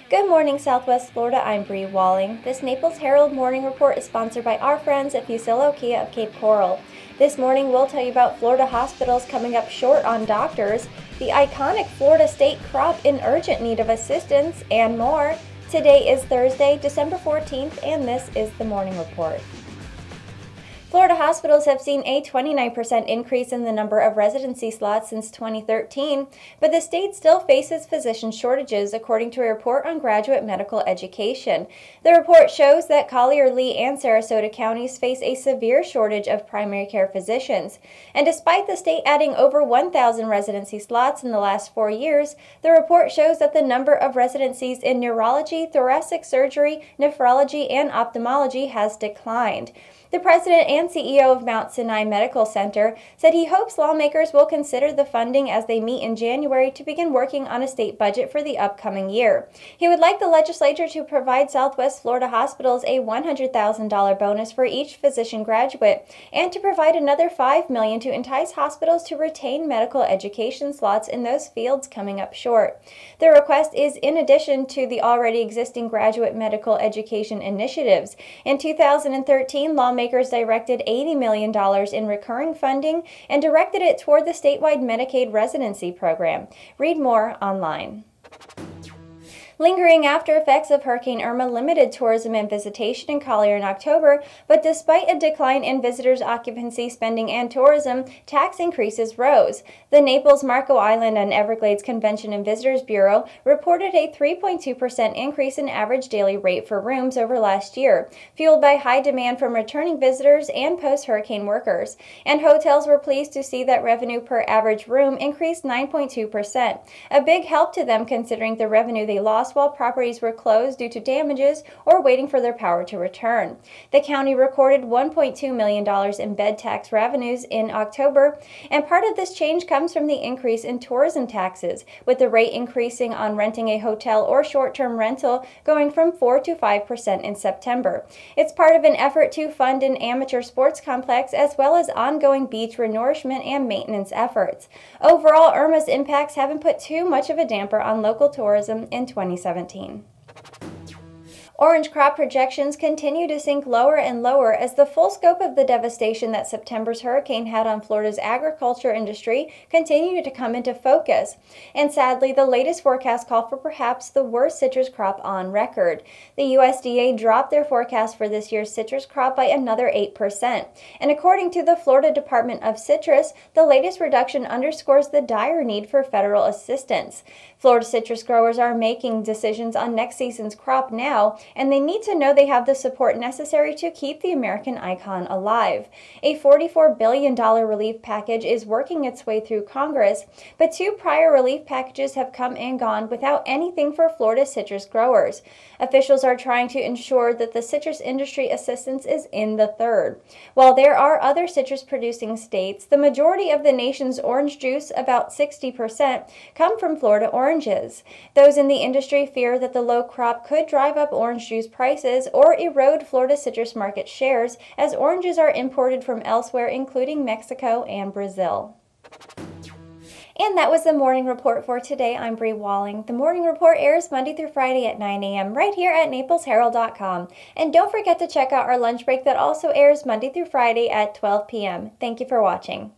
Good morning, Southwest Florida. I'm Bri Walling. This Naples Herald Morning Report is sponsored by our friends at Fusillo Kia of Cape Coral. This morning, we'll tell you about Florida hospitals coming up short on doctors, the iconic Florida state crop in urgent need of assistance, and more. Today is Thursday, December 14th, and this is the Morning Report. Florida hospitals have seen a 29% increase in the number of residency slots since 2013, but the state still faces physician shortages, according to a report on graduate medical education. The report shows that Collier, Lee, and Sarasota counties face a severe shortage of primary care physicians. And despite the state adding over 1,000 residency slots in the last 4 years, the report shows that the number of residencies in neurology, thoracic surgery, nephrology, and ophthalmology has declined. The president and CEO of Mount Sinai Medical Center said he hopes lawmakers will consider the funding as they meet in January to begin working on a state budget for the upcoming year. He would like the legislature to provide Southwest Florida hospitals a $100,000 bonus for each physician graduate and to provide another $5 million to entice hospitals to retain medical education slots in those fields coming up short. The request is in addition to the already existing graduate medical education initiatives. In 2013, lawmakers directed $80 million in recurring funding and directed it toward the statewide Medicaid residency program. Read more online. Lingering after effects of Hurricane Irma limited tourism and visitation in Collier in October, but despite a decline in visitors' occupancy, spending, and tourism, tax increases rose. The Naples, Marco Island, and Everglades Convention and Visitors Bureau reported a 3.2% increase in average daily rate for rooms over last year, fueled by high demand from returning visitors and post-hurricane workers. And hotels were pleased to see that revenue per average room increased 9.2%, a big help to them considering the revenue they lost while properties were closed due to damages or waiting for their power to return. The county recorded $1.2 million in bed tax revenues in October, and part of this change comes from the increase in tourism taxes, with the rate increasing on renting a hotel or short-term rental going from 4 to 5% in September. It's part of an effort to fund an amateur sports complex as well as ongoing beach renourishment and maintenance efforts. Overall, Irma's impacts haven't put too much of a damper on local tourism in 2017. Orange crop projections continue to sink lower and lower as the full scope of the devastation that September's hurricane had on Florida's agriculture industry continued to come into focus. And sadly, the latest forecast call for perhaps the worst citrus crop on record. The USDA dropped their forecast for this year's citrus crop by another 8%. And according to the Florida Department of Citrus, the latest reduction underscores the dire need for federal assistance. Florida citrus growers are making decisions on next season's crop now, and they need to know they have the support necessary to keep the American icon alive. A $44 billion relief package is working its way through Congress, but 2 prior relief packages have come and gone without anything for Florida citrus growers. Officials are trying to ensure that the citrus industry assistance is in the third. While there are other citrus-producing states, the majority of the nation's orange juice, about 60%, come from Florida oranges. Those in the industry fear that the low crop could drive up orange juice prices or erode Florida citrus market shares as oranges are imported from elsewhere, including Mexico and Brazil. And that was the Morning Report for today. I'm Bri Walling. The Morning Report airs Monday through Friday at 9 a.m. right here at NaplesHerald.com. And don't forget to check out our lunch break that also airs Monday through Friday at 12 p.m. Thank you for watching.